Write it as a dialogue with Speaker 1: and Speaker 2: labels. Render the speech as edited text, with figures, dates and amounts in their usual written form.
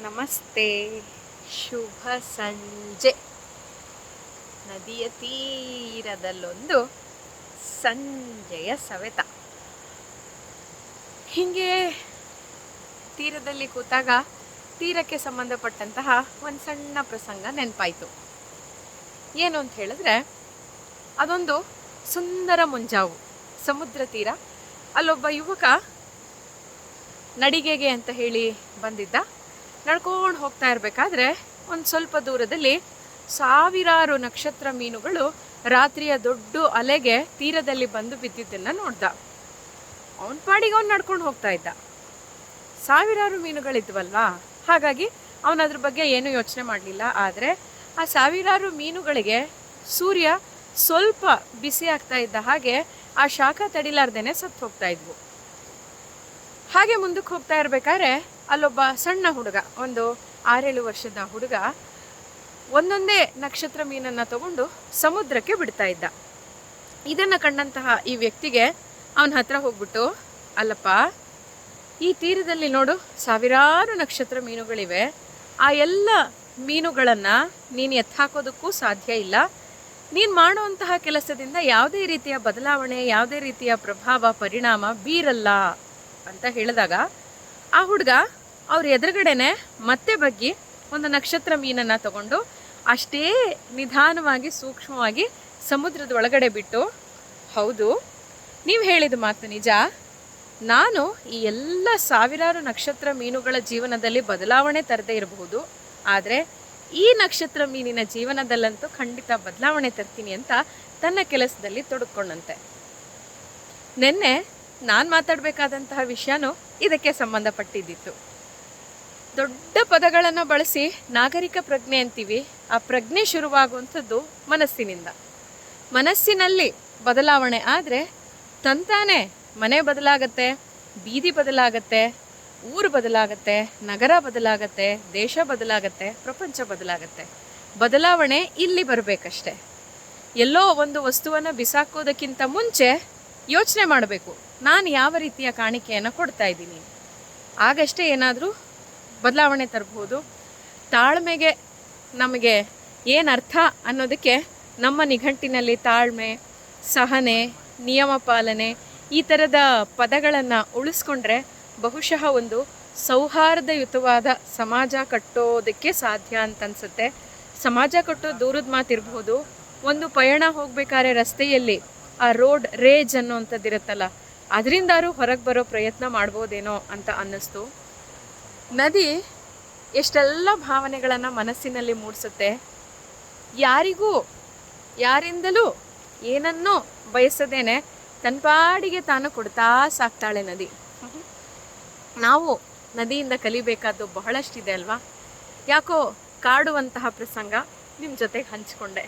Speaker 1: ನಮಸ್ತೆ, ಶುಭ ಸಂಜೆ. ನದಿಯ ತೀರದಲ್ಲೊಂದು ಸಂಜೆಯ ಸವೆತ. ಹೀಗೆ ತೀರದಲ್ಲಿ ಕೂತಾಗ ತೀರಕ್ಕೆ ಸಂಬಂಧಪಟ್ಟಂತಹ ಒಂದು ಸಣ್ಣ ಪ್ರಸಂಗ ನೆನಪಾಯಿತು. ಏನು ಅಂತ ಹೇಳಿದ್ರೆ, ಅದೊಂದು ಸುಂದರ ಮುಂಜಾವು, ಸಮುದ್ರ ತೀರ. ಅಲ್ಲೊಬ್ಬ ಯುವಕ ನಡಿಗೆಗೆ ಅಂತ ಹೇಳಿ ಬಂದಿದ್ದ. ನಡ್ಕೊಂಡು ಹೋಗ್ತಾ ಇರಬೇಕಾದ್ರೆ ಒಂದು ಸ್ವಲ್ಪ ದೂರದಲ್ಲಿ ಸಾವಿರಾರು ನಕ್ಷತ್ರ ಮೀನುಗಳು ರಾತ್ರಿಯ ದೊಡ್ಡ ಅಲೆಗೆ ತೀರದಲ್ಲಿ ಬಂದು ಬಿದ್ದಿದ್ದನ್ನು ನೋಡ್ದ. ಅವನ ಪಾಡಿಗೆ ಅವ್ನು ನಡ್ಕೊಂಡು ಹೋಗ್ತಾ ಇದ್ದ. ಸಾವಿರಾರು ಮೀನುಗಳಿದ್ವಲ್ವಾ, ಹಾಗಾಗಿ ಅವನದ್ರ ಬಗ್ಗೆ ಏನೂ ಯೋಚನೆ ಮಾಡಲಿಲ್ಲ. ಆದರೆ ಆ ಸಾವಿರಾರು ಮೀನುಗಳಿಗೆ ಸೂರ್ಯ ಸ್ವಲ್ಪ ಬಿಸಿ ಆಗ್ತಾ ಇದ್ದ ಹಾಗೆ ಆ ಶಾಖ ತಡಿಲಾರ್ದೇನೆ ಸತ್ತು ಹೋಗ್ತಾ ಇದ್ವು. ಹಾಗೆ ಮುಂದಕ್ಕೆ ಹೋಗ್ತಾ ಇರ್ಬೇಕಾದ್ರೆ ಅಲ್ಲೊಬ್ಬ ಸಣ್ಣ ಹುಡುಗ, ಒಂದು 6-7 ವರ್ಷದ ಹುಡುಗ, ಒಂದೊಂದೇ ನಕ್ಷತ್ರ ಮೀನನ್ನ ತಗೊಂಡು ಸಮುದ್ರಕ್ಕೆ ಬಿಡ್ತಾ ಇದ್ದ. ಇದನ್ನ ಕಂಡಂತಹ ಈ ವ್ಯಕ್ತಿಗೆ ಅವನ ಹತ್ರ ಹೋಗ್ಬಿಟ್ಟು, ಅಲ್ಲಪ್ಪ, ಈ ತೀರದಲ್ಲಿ ನೋಡು ಸಾವಿರಾರು ನಕ್ಷತ್ರ ಮೀನುಗಳಿವೆ. ಆ ಎಲ್ಲ ಮೀನುಗಳನ್ನ ನೀನು ಎತ್ತಾಕೋದಕ್ಕೂ ಸಾಧ್ಯ ಇಲ್ಲ. ನೀನು ಮಾಡುವಂತಹ ಕೆಲಸದಿಂದ ಯಾವುದೇ ರೀತಿಯ ಬದಲಾವಣೆ, ಯಾವುದೇ ರೀತಿಯ ಪ್ರಭಾವ, ಪರಿಣಾಮ ಬೀರಲ್ಲ ಅಂತ ಹೇಳಿದಾಗ ಆ ಹುಡುಗ ಅವ್ರ ಎದುರುಗಡೆನೆ ಮತ್ತೆ ಬಗ್ಗಿ ಒಂದು ನಕ್ಷತ್ರ ಮೀನನ್ನು ತಗೊಂಡು ಅಷ್ಟೇ ನಿಧಾನವಾಗಿ ಸೂಕ್ಷ್ಮವಾಗಿ ಸಮುದ್ರದ ಒಳಗಡೆ ಬಿಟ್ಟು, ಹೌದು, ನೀವು ಹೇಳಿದ ಮಾತು ನಿಜ. ನಾನು ಈ ಎಲ್ಲ ಸಾವಿರಾರು ನಕ್ಷತ್ರ ಮೀನುಗಳ ಜೀವನದಲ್ಲಿ ಬದಲಾವಣೆ ತರದೇ ಇರಬಹುದು, ಆದರೆ ಈ ನಕ್ಷತ್ರ ಮೀನಿನ ಜೀವನದಲ್ಲಂತೂ ಖಂಡಿತ ಬದಲಾವಣೆ ತರ್ತೀನಿ ಅಂತ ತನ್ನ ಕೆಲಸದಲ್ಲಿ ತೊಡಕೊಂಡಂತೆ. ನಿನ್ನೆ ನಾನು ಮಾತಾಡಬೇಕಾದಂತಹ ವಿಷಯನೂ ಇದಕ್ಕೆ ಸಂಬಂಧಪಟ್ಟಿದ್ದಿತ್ತು. ದೊಡ್ಡ ಪದಗಳನ್ನು ಬಳಸಿ ನಾಗರಿಕ ಪ್ರಜ್ಞೆ ಅಂತೀವಿ. ಆ ಪ್ರಜ್ಞೆ ಶುರುವಾಗುವಂಥದ್ದು ಮನಸ್ಸಿನಿಂದ. ಮನಸ್ಸಿನಲ್ಲಿ ಬದಲಾವಣೆ ಆದರೆ ತಂತಾನೆ ಮನೆ ಬದಲಾಗತ್ತೆ, ಬೀದಿ ಬದಲಾಗತ್ತೆ, ಊರು ಬದಲಾಗತ್ತೆ, ನಗರ ಬದಲಾಗತ್ತೆ, ದೇಶ ಬದಲಾಗತ್ತೆ, ಪ್ರಪಂಚ ಬದಲಾಗತ್ತೆ. ಬದಲಾವಣೆ ಇಲ್ಲಿ ಬರಬೇಕಷ್ಟೆ. ಎಲ್ಲೋ ಒಂದು ವಸ್ತುವನ್ನು ಬಿಸಾಕೋದಕ್ಕಿಂತ ಮುಂಚೆ ಯೋಚನೆ ಮಾಡಬೇಕು, ನಾನು ಯಾವ ರೀತಿಯ ಕಾಣಿಕೆಯನ್ನು ಕೊಡ್ತಾ ಇದ್ದೀನಿ. ಆಗಷ್ಟೇ ಏನಾದರೂ ಬದಲಾವಣೆ ತರಬಹುದು. ತಾಳ್ಮೆಗೆ ನಮಗೆ ಏನು ಅರ್ಥ ಅನ್ನೋದಕ್ಕೆ ನಮ್ಮ ನಿಘಂಟಿನಲ್ಲಿ ತಾಳ್ಮೆ, ಸಹನೆ, ನಿಯಮ ಪಾಲನೆ ಈ ಥರದ ಪದಗಳನ್ನು ಉಳಿಸ್ಕೊಂಡ್ರೆ ಬಹುಶಃ ಒಂದು ಸೌಹಾರ್ದಯುತವಾದ ಸಮಾಜ ಕಟ್ಟೋದಕ್ಕೆ ಸಾಧ್ಯ ಅಂತ ಅನ್ಸುತ್ತೆ. ಸಮಾಜ ಕಟ್ಟೋ ದೂರದ ಮಾತಿರ್ಬೋದು. ಒಂದು ಪಯಣ ಹೋಗ್ಬೇಕಾದ್ರೆ ರಸ್ತೆಯಲ್ಲಿ ಆ ರೋಡ್ ರೇಜ್ ಅನ್ನೋವಂಥದ್ದಿರುತ್ತಲ್ಲ, ಅದರಿಂದಾರು ಹೊರಗೆ ಬರೋ ಪ್ರಯತ್ನ ಮಾಡ್ಬೋದೇನೋ ಅಂತ ಅನ್ನಿಸ್ತು. ನದಿ ಎಷ್ಟೆಲ್ಲ ಭಾವನೆಗಳನ್ನು ಮನಸ್ಸಿನಲ್ಲಿ ಮೂಡಿಸುತ್ತೆ. ಯಾರಿಗೂ ಯಾರಿಂದಲೂ ಏನನ್ನೂ ಬಯಸದೇನೆ ತನ್ನ ಪಾಡಿಗೆ ತಾನು ಕೊಡ್ತಾ ಸಾಕ್ತಾಳೆ ನದಿ. ನಾವು ನದಿಯಿಂದ ಕಲಿಬೇಕಾದ್ದು ಬಹಳಷ್ಟಿದೆ ಅಲ್ವಾ? ಯಾಕೋ ಕಾಡುವಂತಹ ಪ್ರಸಂಗ ನಿಮ್ಮ ಜೊತೆಗೆ ಹಂಚಿಕೊಂಡೆ.